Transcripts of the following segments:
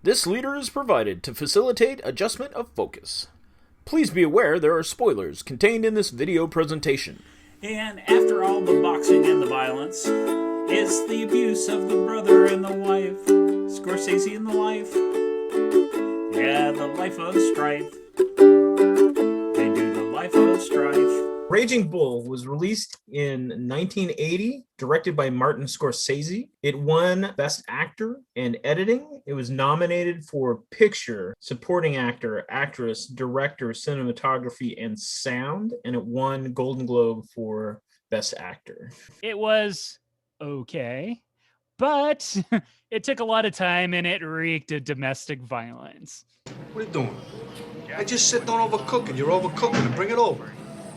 This leader is provided to facilitate adjustment of focus. Please be aware there are spoilers contained in this video presentation. And after all the boxing and the violence, it's the abuse of the brother and the wife. Scorsese and the life. Yeah, the life of strife. They do the life of strife. Raging Bull was released in 1980, directed by Martin Scorsese. It won Best Actor and Editing. It was nominated for Picture, Supporting Actor, Actress, Director, Cinematography, and Sound, and it won Golden Globe for Best Actor. It was okay, but it took a lot of time and it reeked of domestic violence. What are you doing? I just said don't overcook it. You're overcooking it. Bring it over.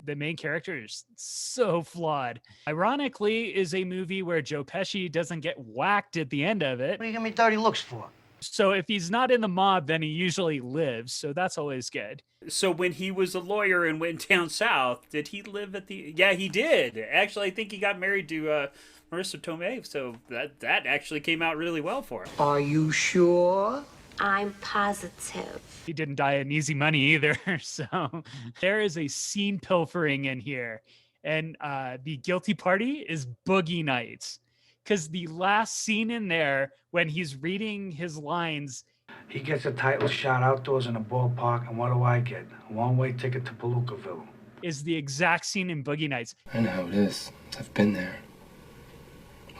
The main character is so flawed. Ironically, is a movie where Joe Pesci doesn't get whacked at the end of it. What are you giving me dirty looks for? So if he's not in the mob, then he usually lives. So that's always good. So when he was a lawyer and went down south, did he live at the... Yeah, he did. Actually, I think he got married to Marissa Tomei. So that actually came out really well for him. Are you sure? I'm positive. He didn't die in easy money either. So there is a scene pilfering in here. And the guilty party is Boogie Nights. Because the last scene in there, when he's reading his lines... He gets a title shot outdoors in a ballpark, and what do I get? A one-way ticket to Palookaville. Is the exact scene in Boogie Nights. I know how it is. I've been there.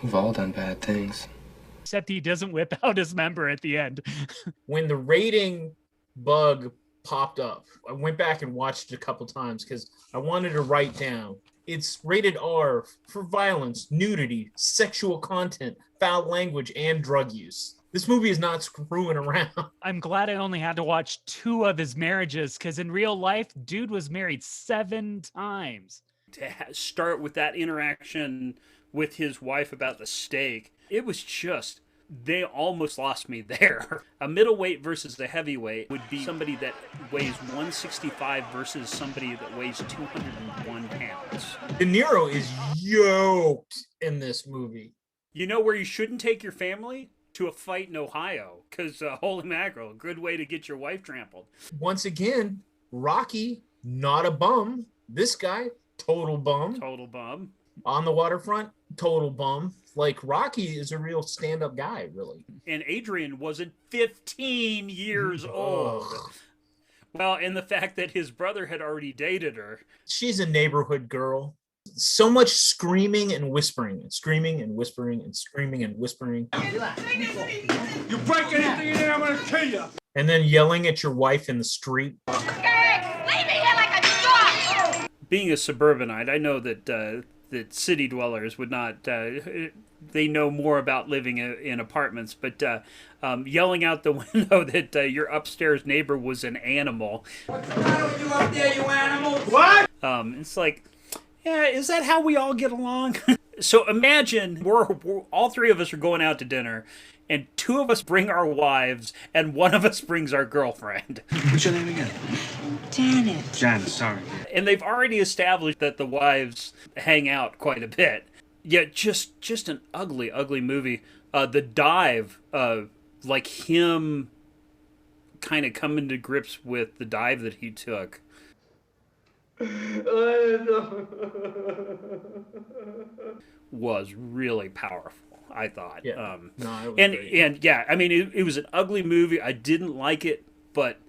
We've all done bad things. Except he doesn't whip out his member at the end. When the rating bug popped up, I went back and watched it a couple times because I wanted to write down. It's rated R for violence, nudity, sexual content, foul language, and drug use. This movie is not screwing around. I'm glad I only had to watch 2 of his marriages, because in real life, dude was married 7 times. To start with that interaction with his wife about the steak, it was just... They almost lost me there. A middleweight versus a heavyweight would be somebody that weighs 165 versus somebody that weighs 201 pounds. Niro is yoked in this movie. You know where you shouldn't take your family? To a fight in Ohio. Because holy mackerel, a good way to get your wife trampled. Once again, Rocky, not a bum. This guy, total bum. Total bum. On the waterfront, total bum. Like, Rocky is a real stand-up guy, really. And Adrian wasn't 15 years old. Well, and the fact that his brother had already dated her. She's a neighborhood girl. So much screaming and whispering, and screaming and whispering and screaming and whispering. You break anything in there, I'm gonna kill you. And then yelling at your wife in the street. Leave me here like a dog! Being a suburbanite, I know that city dwellers would not... they know more about living in apartments, but yelling out the window that your upstairs neighbor was an animal. What's the matter with you up there, you animal? What? It's like, yeah, is that how we all get along? So imagine we're all 3 of us are going out to dinner, and 2 of us bring our wives, and 1 of us brings our girlfriend. What's your name again? Janet. Janet, sorry. And they've already established that the wives hang out quite a bit. Yeah, just an ugly, ugly movie. The dive, like him kind of coming to grips with the dive that he took. Was really powerful, I thought. Yeah. It was great. And yeah, I mean, it was an ugly movie. I didn't like it, but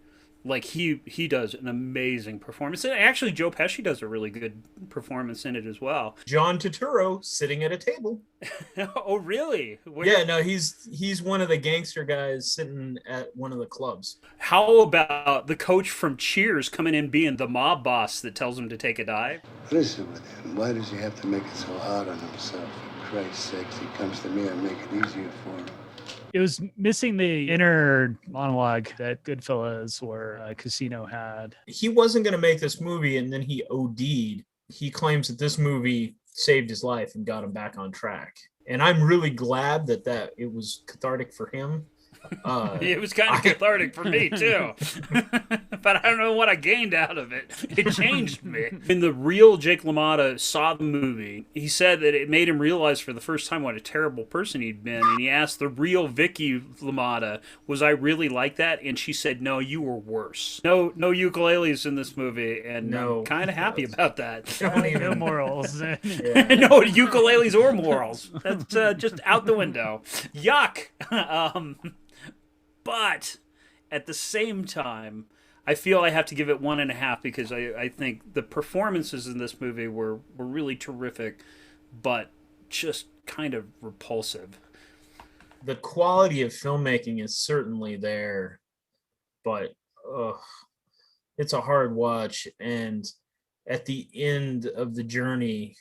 like he does an amazing performance. And actually, Joe Pesci does a really good performance in it as well. John Turturro sitting at a table. Oh, really? Yeah, no, he's one of the gangster guys sitting at one of the clubs. How about the coach from Cheers coming in being the mob boss that tells him to take a dive? What is it with him? Why does he have to make it so hard on himself? For Christ's sakes, he comes to me and make it easier for him. It was missing the inner monologue that Goodfellas or Casino had. He wasn't going to make this movie, and then he OD'd. He claims that this movie saved his life and got him back on track. And I'm really glad that it was cathartic for him. It was kind of cathartic for me too, but I don't know what I gained out of it. It changed me. When the real Jake LaMotta saw the movie, he said that it made him realize for the first time what a terrible person he'd been, and he asked the real Vicky LaMotta, "Was I really like that?" And she said, "No, you were worse. No ukuleles in this movie," and I'm kind of happy about that. No morals. No ukuleles or morals. That's just out the window. Yuck. But at the same time, I feel I have to give it 1.5 because I think the performances in this movie were really terrific, but just kind of repulsive. The quality of filmmaking is certainly there, but it's a hard watch. And at the end of the journey,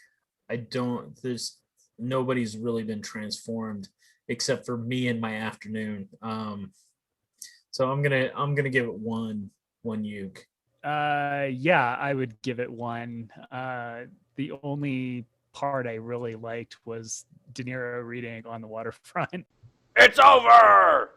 nobody's really been transformed except for me in my afternoon. So I'm gonna give it one uke. Yeah, I would give it 1. The only part I really liked was De Niro reading On the Waterfront. It's over!